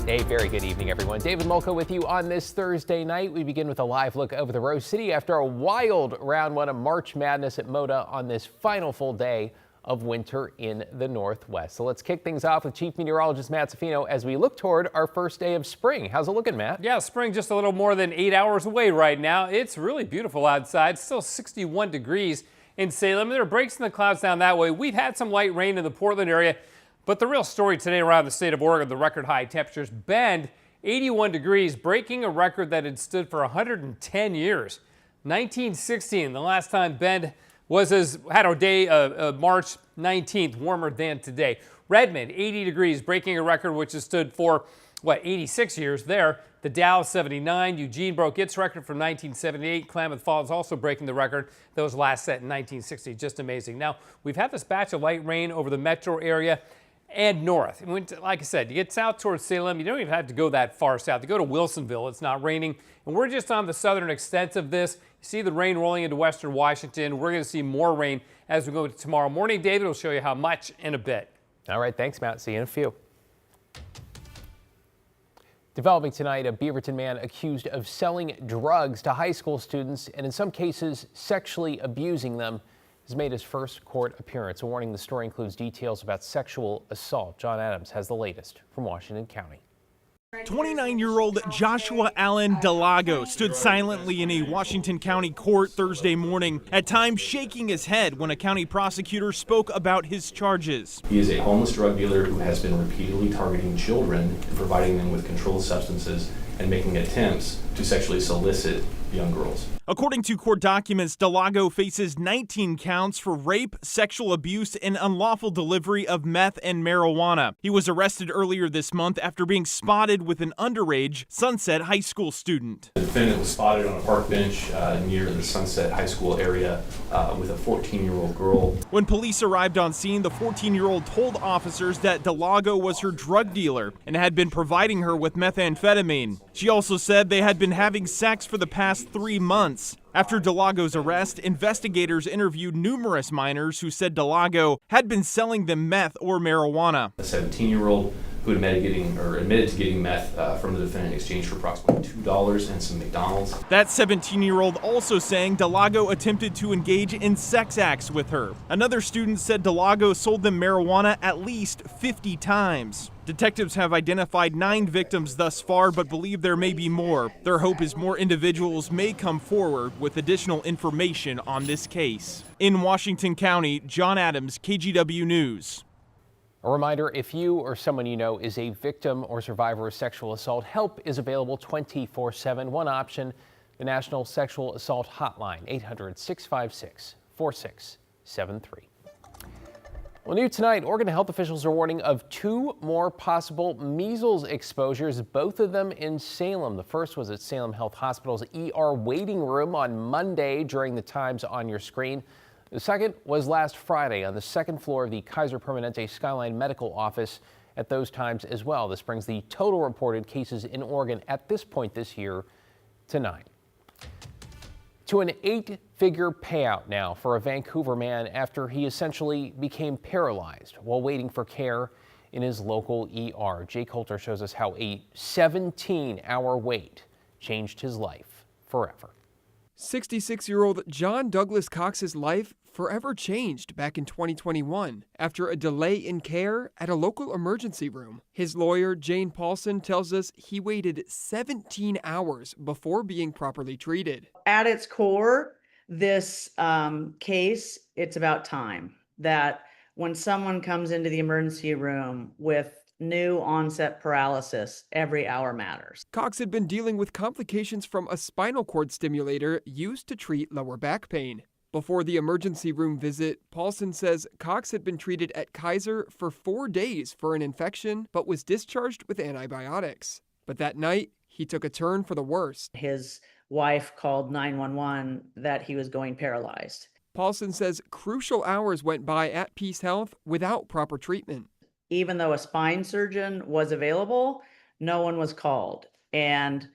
Hey, very good evening, everyone. David Molko with you on this Thursday night. We begin with a live look over the Rose City after a wild round one of March Madness at Moda on this final full day of winter in the Northwest. So let's kick things off with Chief Meteorologist Matt Safino as we look toward our first day of spring. How's it looking, Matt? Yeah, spring just a little more than 8 hours away right now. It's really beautiful outside, still 61 degrees in Salem. There are breaks in the clouds down that way. We've had some light rain in the Portland area. But the real story today around the state of Oregon, the record high temperatures. Bend, 81 degrees, breaking a record that had stood for 110 years. 1916, the last time Bend had a day March 19th, warmer than today. Redmond, 80 degrees, breaking a record which has stood for, 86 years there. The Dow, 79. Eugene broke its record from 1978. Klamath Falls also breaking the record that was last set in 1960. Just amazing. Now, we've had this batch of light rain over the metro area and north. And like I said, you get south towards Salem, you don't even have to go that far south. You go to Wilsonville, it's not raining. And we're just on the southern extent of this. You see the rain rolling into western Washington. We're going to see more rain as we go into tomorrow morning. David will show you how much in a bit. All right, thanks, Matt. See you in a few. Developing tonight, a Beaverton man accused of selling drugs to high school students and in some cases sexually abusing them has made his first court appearance. A warning, the story includes details about sexual assault. John Adams has the latest from Washington County. 29-year-old Joshua Allen Delago stood silently in a Washington County court Thursday morning, at times shaking his head when a county prosecutor spoke about his charges. He is a homeless drug dealer who has been repeatedly targeting children and providing them with controlled substances and making attempts to sexually solicit young girls. According to court documents, Delago faces 19 counts for rape, sexual abuse, and unlawful delivery of meth and marijuana. He was arrested earlier this month after being spotted with an underage Sunset High School student. The defendant was spotted on a park bench near the Sunset High School area with a 14-year-old girl. When police arrived on scene, the 14-year-old told officers that Delago was her drug dealer and had been providing her with methamphetamine. She also said they had been having sex for the past 3 months. After Delago's arrest, investigators interviewed numerous minors who said Delago had been selling them meth or marijuana. A 17-year-old who admitted to getting meth from the defendant in exchange for approximately $2 and some McDonald's. That 17-year-old also saying Delago attempted to engage in sex acts with her. Another student said Delago sold them marijuana at least 50 times. Detectives have identified 9 victims thus far, but believe there may be more. Their hope is more individuals may come forward with additional information on this case. In Washington County, John Adams, KGW News. A reminder, if you or someone you know is a victim or survivor of sexual assault, help is available 24/7. One option, the National Sexual Assault Hotline, 800-656-4673. Well, new tonight, Oregon health officials are warning of 2 more possible measles exposures, both of them in Salem. The first was at Salem Health Hospital's ER waiting room on Monday during the times on your screen. The second was last Friday on the second floor of the Kaiser Permanente Skyline Medical Office at those times as well. This brings the total reported cases in Oregon at this point this year to 9. To an 8-figure payout now for a Vancouver man after he essentially became paralyzed while waiting for care in his local ER. Jake Holter shows us how a 17-hour wait changed his life forever. 66-year-old John Douglas Cox's life forever changed back in 2021 after a delay in care at a local emergency room. His lawyer, Jane Paulson, tells us he waited 17 hours before being properly treated. At its core, this case, it's about time. That when someone comes into the emergency room with new onset paralysis, every hour matters. Cox had been dealing with complications from a spinal cord stimulator used to treat lower back pain. Before the emergency room visit, Paulson says Cox had been treated at Kaiser for 4 days for an infection, but was discharged with antibiotics. But that night, he took a turn for the worse. His wife called 911 that he was going paralyzed. Paulson says crucial hours went by at Peace Health without proper treatment. Even though a spine surgeon was available, no one was called. And,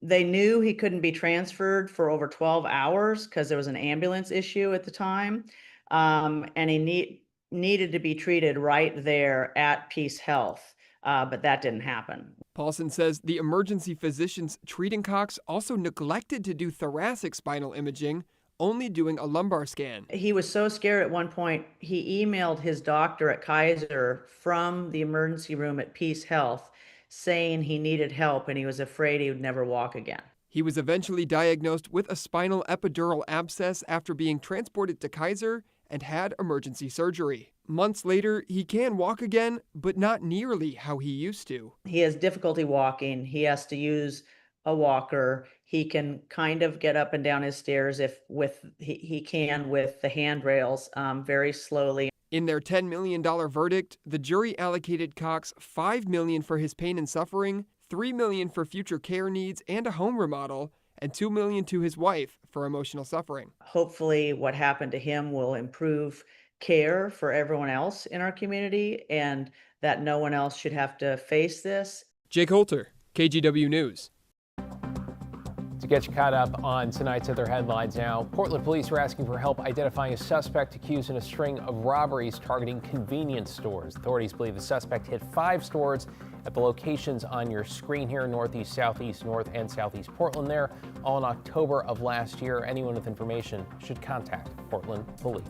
they knew he couldn't be transferred for over 12 hours because there was an ambulance issue at the time. And he needed to be treated right there at Peace Health. but that didn't happen. Paulson says the emergency physicians treating Cox also neglected to do thoracic spinal imaging, only doing a lumbar scan. He was so scared at one point, he emailed his doctor at Kaiser from the emergency room at Peace Health saying he needed help and he was afraid he would never walk again. He was eventually diagnosed with a spinal epidural abscess after being transported to Kaiser and had emergency surgery. Months later, he can walk again, but not nearly how he used to. He has difficulty walking. He has to use a walker. He can kind of get up and down his stairs he can with the handrails very slowly. In their $10 million verdict, the jury allocated Cox $5 million for his pain and suffering, $3 million for future care needs and a home remodel, and $2 million to his wife for emotional suffering. Hopefully what happened to him will improve care for everyone else in our community and that no one else should have to face this. Jake Holter, KGW News. To get you caught up on tonight's other headlines now, Portland police are asking for help identifying a suspect accused in a string of robberies targeting convenience stores. Authorities believe the suspect hit 5 stores at the locations on your screen here, northeast, southeast, north, and southeast Portland there, all in October of last year. Anyone with information should contact Portland Police.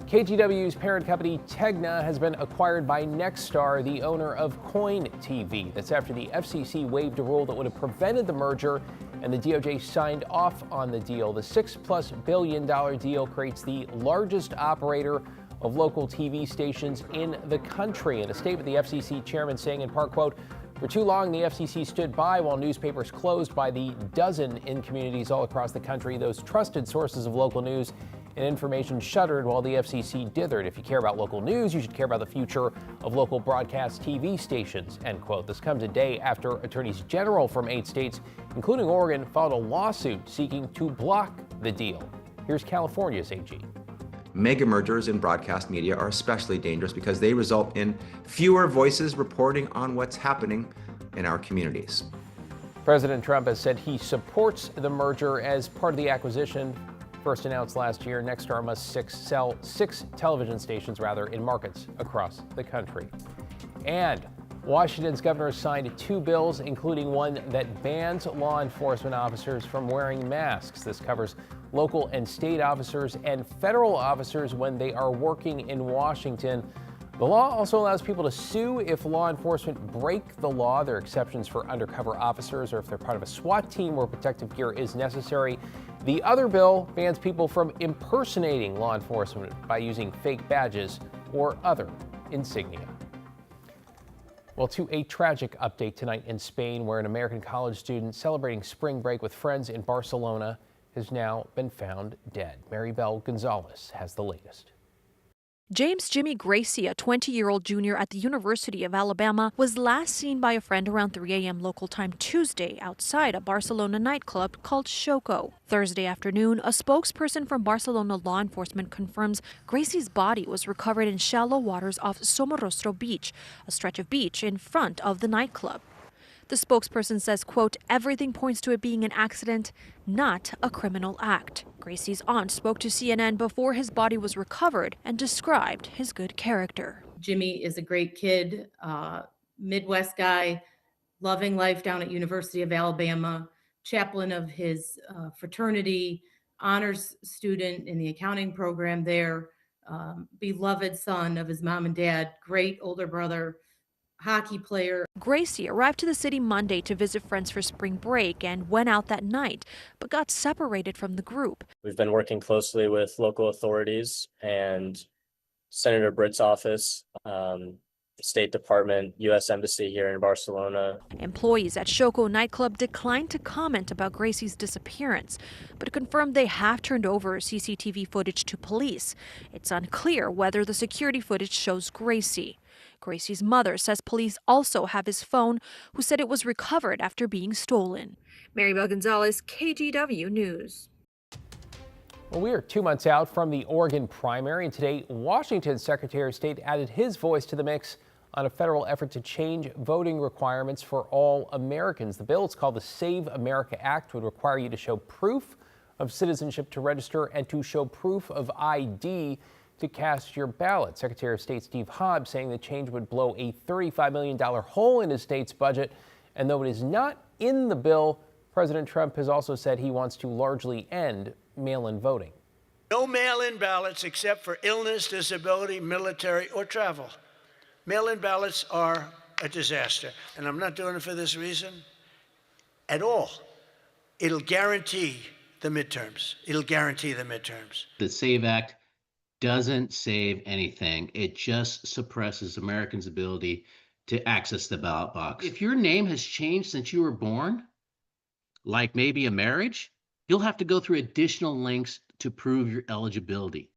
KGW's parent company Tegna has been acquired by Nexstar, the owner of Coin TV. That's after the FCC waived a rule that would have prevented the merger and the DOJ signed off on the deal. The $6+ billion deal creates the largest operator of local TV stations in the country. In a statement, the FCC chairman saying in part, quote, "For too long, the FCC stood by while newspapers closed by the dozen in communities all across the country. Those trusted sources of local news and information shuttered while the FCC dithered. If you care about local news, you should care about the future of local broadcast TV stations," end quote. This comes a day after attorneys general from 8 states, including Oregon, filed a lawsuit seeking to block the deal. Here's California's AG. Mega mergers in broadcast media are especially dangerous because they result in fewer voices reporting on what's happening in our communities. President Trump has said he supports the merger as part of the acquisition. First announced last year, Nexstar must sell 6 television stations in markets across the country. And Washington's governor signed 2 bills, including one that bans law enforcement officers from wearing masks. This covers local and state officers and federal officers when they are working in Washington. The law also allows people to sue if law enforcement break the law. There are exceptions for undercover officers or if they're part of a SWAT team where protective gear is necessary. The other bill bans people from impersonating law enforcement by using fake badges or other insignia. Well, to a tragic update tonight in Spain, where an American college student celebrating spring break with friends in Barcelona has now been found dead. Maribel Gonzalez has the latest. James Jimmy Gracie, a 20-year-old junior at the University of Alabama, was last seen by a friend around 3 a.m. local time Tuesday outside a Barcelona nightclub called Xoco. Thursday afternoon, a spokesperson from Barcelona law enforcement confirms Gracie's body was recovered in shallow waters off Somorrostro Beach, a stretch of beach in front of the nightclub. The spokesperson says, quote, "Everything points to it being an accident, not a criminal act." Gracie's aunt spoke to CNN before his body was recovered and described his good character. Jimmy is a great kid, Midwest guy, loving life down at University of Alabama, chaplain of his fraternity, honors student in the accounting program there, beloved son of his mom and dad, great older brother, hockey player. Gracie arrived to the city Monday to visit friends for spring break and went out that night, but got separated from the group. We've been working closely with local authorities and Senator Britt's office, the State Department, U.S. Embassy here in Barcelona. Employees at Xoco nightclub declined to comment about Gracie's disappearance, but confirmed they have turned over CCTV footage to police. It's unclear whether the security footage shows Gracie. Gracie's mother says police also have his phone, who said it was recovered after being stolen. Maribel Gonzalez, KGW News. Well, we are 2 months out from the Oregon primary, and today Washington's Secretary of State added his voice to the mix on a federal effort to change voting requirements for all Americans. The bill, it's called the Save America Act, would require you to show proof of citizenship to register and to show proof of ID to cast your ballot. Secretary of State Steve Hobbs saying the change would blow a $35 million hole in his state's budget. And though it is not in the bill, President Trump has also said he wants to largely end mail-in voting. No mail-in ballots except for illness, disability, military, or travel. Mail-in ballots are a disaster, and I'm not doing it for this reason at all. It'll guarantee the midterms. It'll guarantee the midterms. The SAVE Act doesn't save anything. It just suppresses Americans' ability to access the ballot box. If your name has changed since you were born, like maybe a marriage, you'll have to go through additional links to prove your eligibility.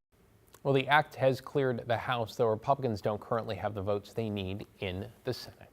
Well, the act has cleared the House, though Republicans don't currently have the votes they need in the Senate.